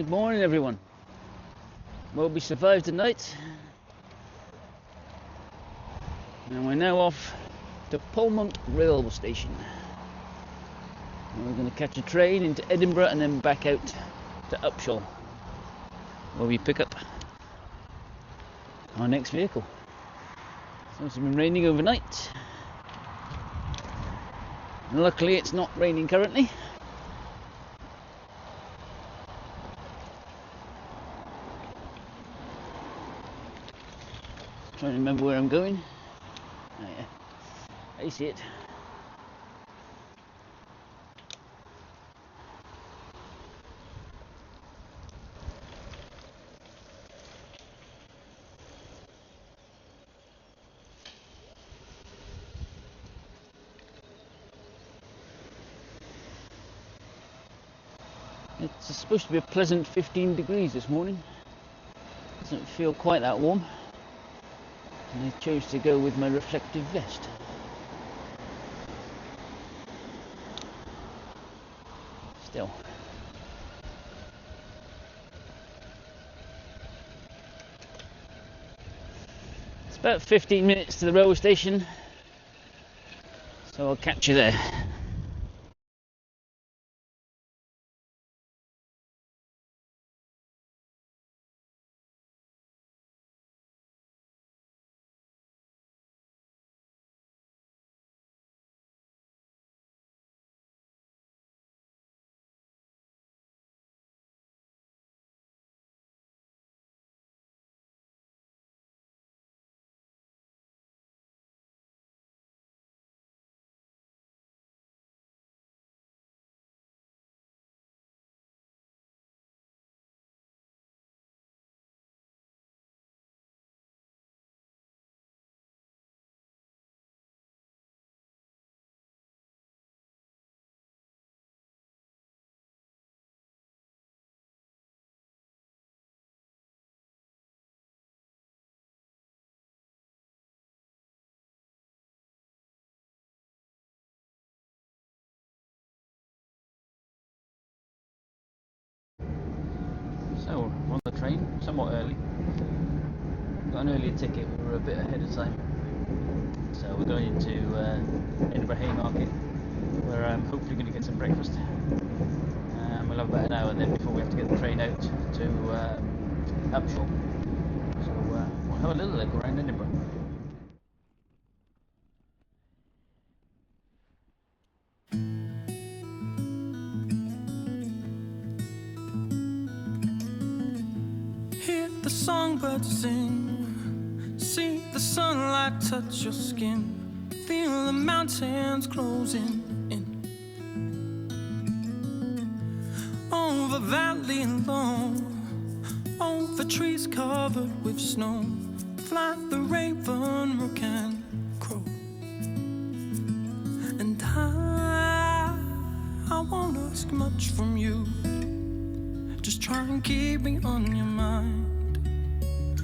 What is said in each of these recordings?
Good morning, everyone. Well, we survived the night, and we're now off to Polmont railway station. And we're going to catch a train into Edinburgh and then back out to Upshall, where we pick up our next vehicle. So it's been raining overnight. Luckily, it's not raining currently. Trying to remember where I'm going. Oh yeah, I see it. It's supposed to be a pleasant 15 degrees this morning. Doesn't feel quite that warm. And I chose to go with my reflective vest. Still. It's about 15 minutes to the railway station, so I'll catch you there. So we're on the train, somewhat early. Got an earlier ticket, we were a bit ahead of time. So we're going into Edinburgh Haymarket, where I'm hopefully going to get some breakfast. We'll have about an hour then before we have to get the train out to Upshall. So we'll have a little look around Edinburgh. Hear the songbirds sing, see the sunlight touch your skin, feel the mountains closing in. Over valley and low, over trees covered with snow, fly the raven, rook and crow. And I won't ask much from you, just try and keep me on your mind.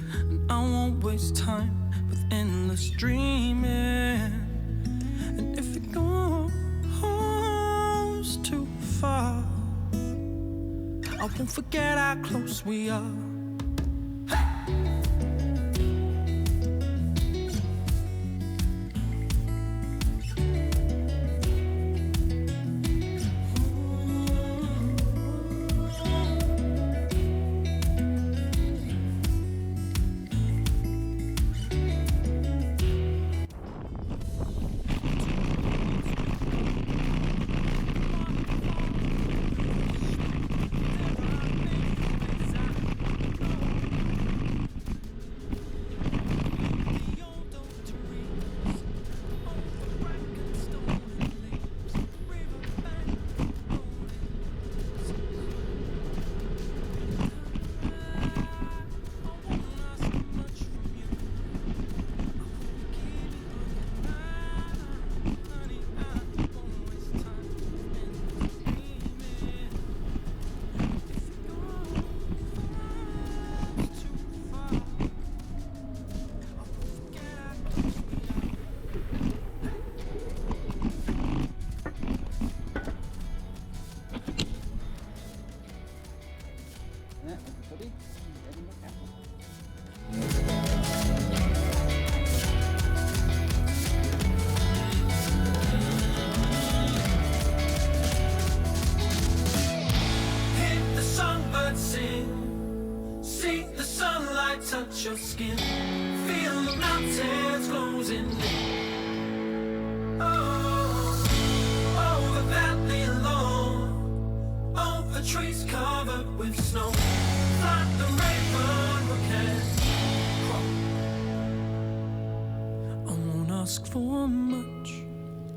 And I won't waste time with endless dreaming. And if it goes too far, I won't forget how close we are. your skin. Feel the mountains closing in. Oh, the valley alone. All the trees covered with snow. Like the raven can crawl. I won't ask for much.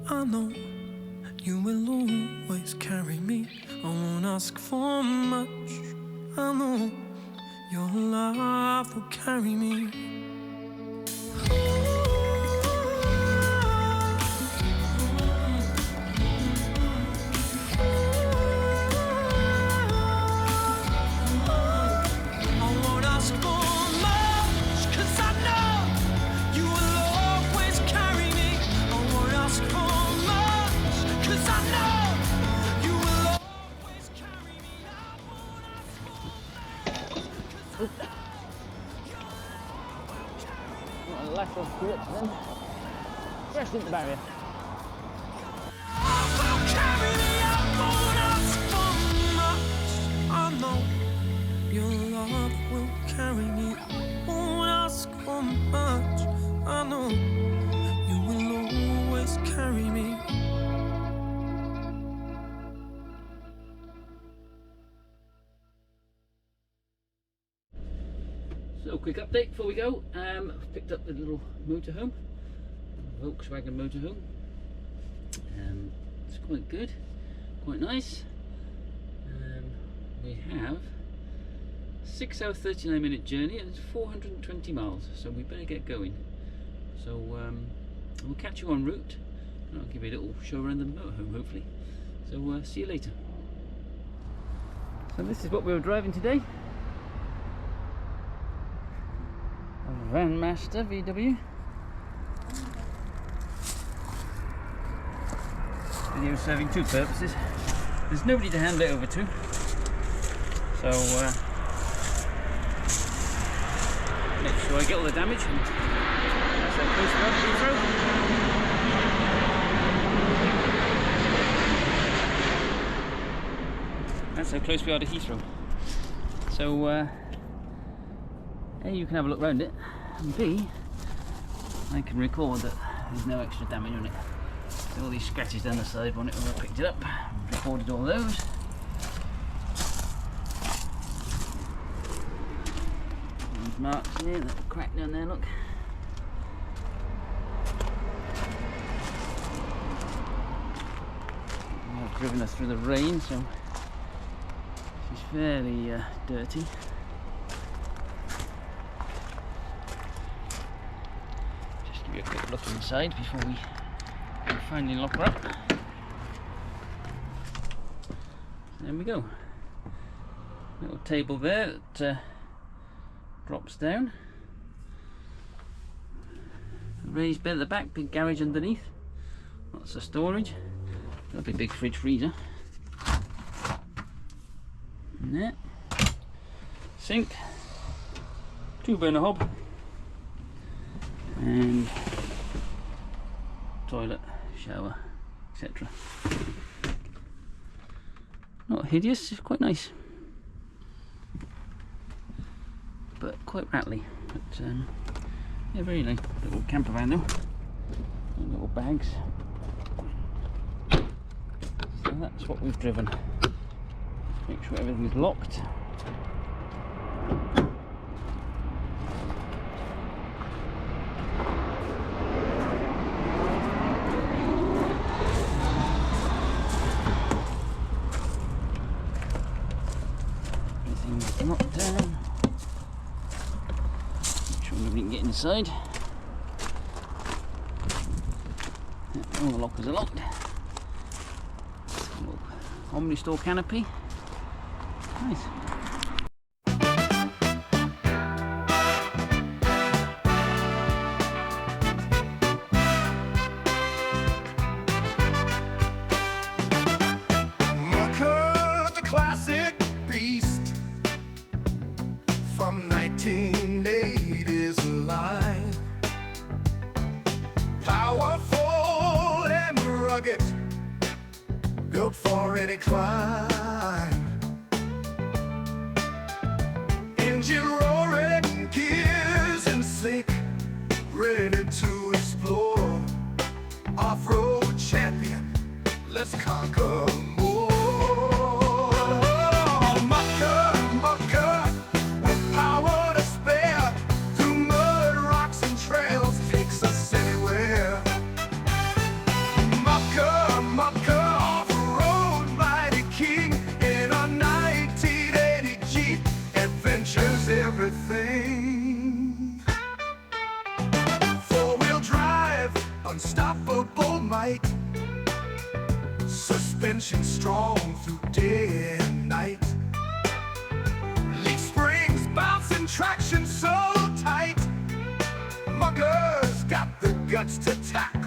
I know you will always carry me. I won't ask for much. I know your love will carry me. Lateral grip then. Press into the barrier. I know your love will carry me. Won't ask for much. I know you will always carry me. So, quick update before we go. I've picked up the little motorhome, Volkswagen motorhome. It's quite good, quite nice. We have 6 hour 39 minute journey and it's 420 miles, so we better get going. So we'll catch you en route and I'll give you a little show around the motorhome hopefully. So see you later. So this is what we were driving today. Van Master VW. Video serving two purposes. There's nobody to hand it over to, so make sure I get all the damage. And that's how close we are to Heathrow. That's how close we are to Heathrow. So A, you can have a look around it, and B, I can record that there's no extra damage on it. So all these scratches down the side on it when I picked it up, recorded all those. These marks here, that crack down there, look. I've driven her through the rain, so she's fairly dirty. Give you a quick look inside before we finally lock her up. There we go. Little table there that drops down. Raised bed at the back, big garage underneath. Lots of storage. Lovely big fridge freezer. And there. Sink. 2-burner hob. And toilet, shower, etc. Not hideous, it's quite nice, but quite rattly. But yeah, very nice. Little camper van though, and little bags. So that's what we've driven. Make sure everything's locked. Locked down. Make sure nobody can get inside. All the lockers are locked. Little Omni-Store canopy. Nice. From 1980s line, powerful and rugged, built for any climb. Engine roaring, gears slick, ready to explore. Off-road champion, let's conquer more. Mucker, with power to spare, through mud, rocks, and trails, takes us anywhere. Mucker, off-road mighty king, in a 1980 Jeep, adventure's everything. Four-wheel drive, unstoppable might, suspension strong through day and night. Leaf springs, bouncing traction so tight. Mucker's got the guts to tackle